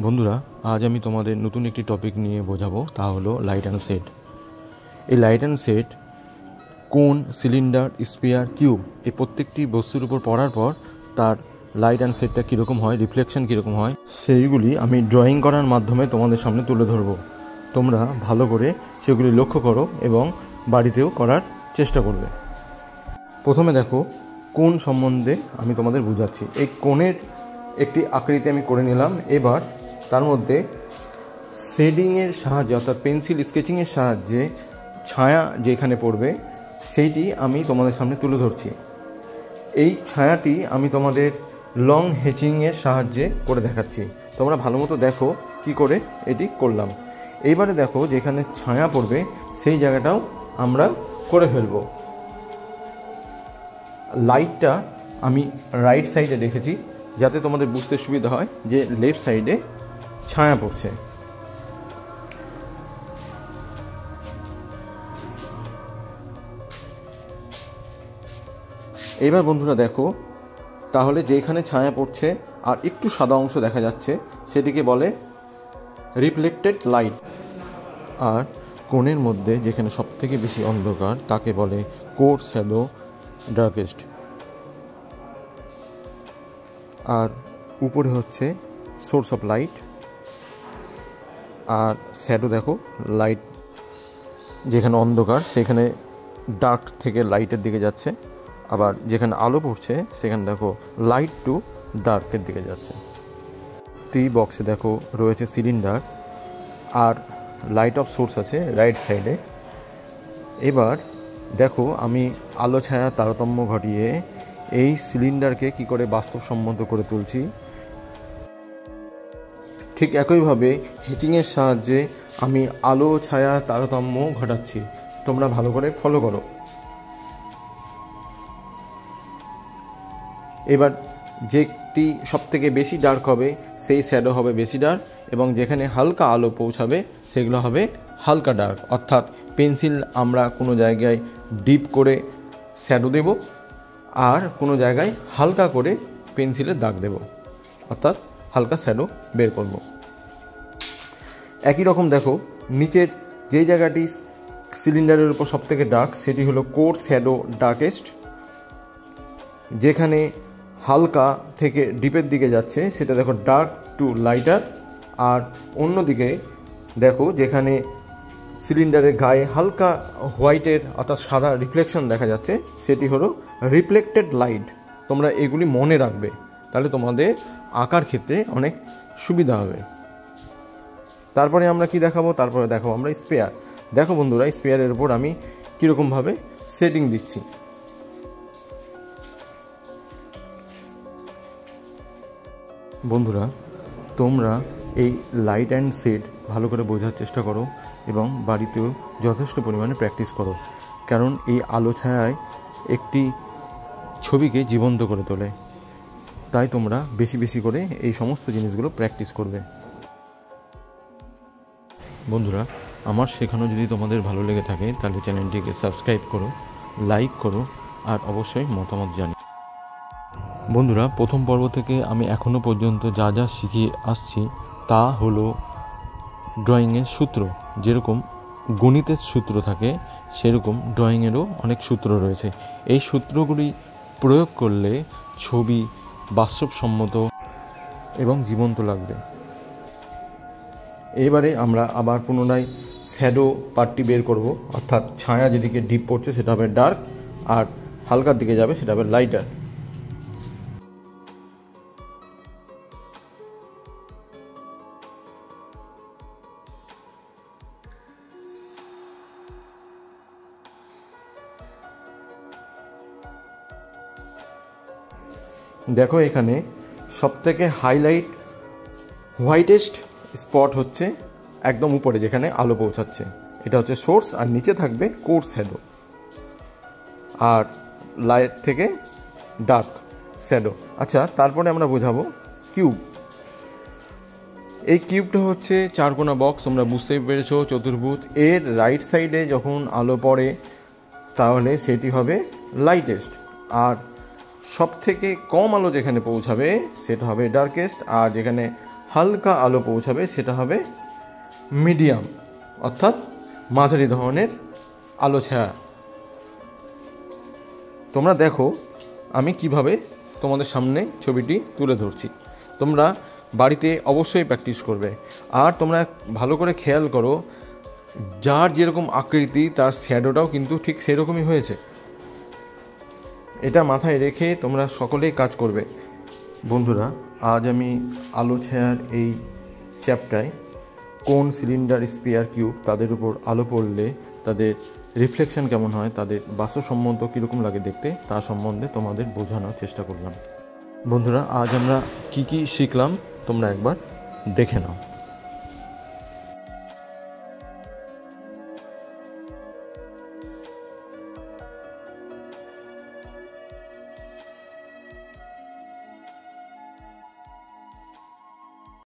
বন্ধুরা, আজ আমি তোমাদের নতুন একটি টপিক নিয়ে বোঝাবো, তা হলো লাইট অ্যান্ড শেড। এই লাইট অ্যান্ড শেড কোন, সিলিন্ডার, স্পিয়ার, কিউব এই প্রত্যেকটি বস্তুর উপর পড়ার পর তার লাইট অ্যান্ড শেডটা কীরকম হয়, রিফ্লেকশন কীরকম হয়, সেইগুলি আমি ড্রয়িং করার মাধ্যমে তোমাদের সামনে তুলে ধরবো। তোমরা ভালো করে সেগুলি লক্ষ্য করো এবং বাড়িতেও করার চেষ্টা করবে। প্রথমে দেখো, কোন সম্বন্ধে আমি তোমাদের বোঝাচ্ছি। এই কোণের একটি আকৃতি আমি করে নিলাম। এবার তার মধ্যে শেডিংয়ের সাহায্যে অর্থাৎ পেন্সিল স্কেচিংয়ের সাহায্যে ছায়া যেখানে পড়বে সেইটি আমি তোমাদের সামনে তুলে ধরছি। এই ছায়াটি আমি তোমাদের লং হেচিংয়ের সাহায্যে করে দেখাচ্ছি। তোমরা ভালো মতো দেখো কি করে এটি করলাম। এইবারে দেখো, যেখানে ছায়া পড়বে সেই জায়গাটাও আমরা করে ফেলব। লাইটটা আমি রাইট সাইডে রেখেছি যাতে তোমাদের বুঝতে সুবিধা হয় যে লেফট সাইডে ছায়া পড়ছে। এবার বন্ধুরা দেখো, তাহলে যেখানে ছায়া পড়ছে আর একটু সাদা অংশ দেখা যাচ্ছে সেটিকে বলে রিফ্লেক্টেড লাইট। আর কোণের মধ্যে যেখানে সবথেকে বেশি অন্ধকার তাকে বলে কোর শ্যাডো ডার্কেস্ট। আর উপরে হচ্ছে সোর্স অফ লাইট। আর শ্যাডো দেখো, লাইট যেখানে অন্ধকার সেখানে ডার্ক থেকে লাইটের দিকে যাচ্ছে, আবার যেখানে আলো পড়ছে সেখানে দেখো লাইট টু ডার্কের দিকে যাচ্ছে। টি বক্সে দেখো রয়েছে সিলিন্ডার আর লাইট অফ সোর্স আছে রাইট সাইডে। এবার দেখো, আমি আলো ছায়া তারতম্য ঘটিয়ে এই সিলিন্ডারকে কি করে বাস্তবসম্মত করে তুলছি। ঠিক একইভাবে হেচিংয়ের সাহায্যে আমি আলো ছায়া তারতম্য ঘটাচ্ছি। তোমরা ভালো করে ফলো করো। এবার যেটি সবথেকে বেশি ডার্ক হবে সেই শ্যাডো হবে বেশি ডার্ক, এবং যেখানে হালকা আলো পৌঁছাবে সেগুলো হবে হালকা ডার্ক। অর্থাৎ পেন্সিল আমরা কোনো জায়গায় ডিপ করে শ্যাডো দেব আর কোনো জায়গায় হালকা করে পেন্সিলের দাগ দেব, অর্থাৎ হালকা শ্যাডো বের করব। একই রকম দেখো, নিচের যেই জায়গাটি সিলিন্ডারের উপর সবথেকে ডার্ক সেটি হলো কোর শ্যাডো ডার্কেস্ট। যেখানে হালকা থেকে ডিপের দিকে যাচ্ছে সেটা দেখো ডার্ক টু লাইটার। আর অন্যদিকে দেখো, যেখানে সিলিন্ডারের গায়ে হালকা হোয়াইটের অর্থাৎ সাদা রিফ্লেকশন দেখা যাচ্ছে সেটি হলো রিফ্লেক্টেড লাইট। তোমরা এগুলি মনে রাখবে, তাহলে তোমাদের আঁকার ক্ষেত্রে অনেক সুবিধা হবে। তারপরে আমরা কি দেখাবো? তারপরে দেখাবো আমরা স্পেয়ার। দেখো বন্ধুরা, স্পেয়ারের উপর আমি কীরকমভাবে সেটিং দিচ্ছি। বন্ধুরা, তোমরা এই লাইট অ্যান্ড শেড ভালো করে বোঝার চেষ্টা করো এবং বাড়িতেও যথেষ্ট পরিমাণে প্র্যাকটিস করো, কারণ এই আলো ছায়ায় একটি ছবিকে জীবন্ত করে তোলে। তাই তোমরা বেশি বেশি করে এই সমস্ত জিনিসগুলো প্র্যাকটিস করবে। বন্ধুরা, আমার শেখানো যদি তোমাদের ভালো লেগে থাকে তাহলে চ্যানেলটিকে সাবস্ক্রাইব করো, লাইক করো আর অবশ্যই মতামত জানাও। বন্ধুরা, প্রথম পর্ব থেকে আমি এখনও পর্যন্ত যা যা শিখিয়ে আসছি তা হলো ড্রয়িংয়ের সূত্র। যেরকম গণিতের সূত্র থাকে সেরকম ড্রয়িংয়েরও অনেক সূত্র রয়েছে। এই সূত্রগুলি প্রয়োগ করলে ছবি বাস্তবসম্মত এবং জীবন্ত লাগবে। এবারে আমরা আবার পুনরায় শ্যাডো পার্টটি বের করব, অর্থাৎ ছায়া যেদিকে ডিপ পড়ছে সেটা হবে ডার্ক আর হালকার দিকে যাবে সেটা হবে লাইটার। দেখো, এখানে সবথেকে হাইলাইট হোয়াইটেস্ট স্পট হচ্ছে একদম উপরে যেখানে আলো পৌঁছাচ্ছে, এটা হচ্ছে সোর্স, আর নিচে থাকবে কোর শ্যাডো আর লাইট থেকে ডার্ক শ্যাডো। আচ্ছা, তারপরে আমরা বোঝাবো কিউব। এই কিউবটা হচ্ছে চারকোনা বক্স, তোমরা বুঝতেই পেরেছো, চতুর্ভুজ। এর রাইট সাইডে যখন আলো পড়ে তাহলে সেটি হবে লাইটেস্ট, আর সব থেকে কম আলো যেখানে পৌঁছাবে সেটা হবে ডার্কেস্ট, আর যেখানে হালকা আলো পৌঁছাবে সেটা হবে মিডিয়াম, অর্থাৎ মাঝারি ধরনের আলো ছায়া। তোমরা দেখো আমি কিভাবে তোমাদের সামনে ছবিটি তুলে ধরছি। তোমরা বাড়িতে অবশ্যই প্র্যাকটিস করবে। আর তোমরা ভালো করে খেয়াল করো, যার যেরকম আকৃতি তার শ্যাডোটাও কিন্তু ঠিক সেরকমই হয়েছে। এটা মাথায় রেখে তোমরা সকলেই কাজ করবে। বন্ধুরা, আজ আমি আলো ছায়ার এই চ্যাপ্টারে কোন সিলিন্ডার, স্পিয়ার, কিউব তাদের উপর আলো পড়লে তাদের রিফ্লেকশন কেমন হয়, তাদের বাস্তবসম্মত কীরকম লাগে দেখতে, তা সম্বন্ধে তোমাদের বোঝানোর চেষ্টা করলাম। বন্ধুরা, আজ আমরা কি শিখলাম তোমরা একবার দেখে নাও।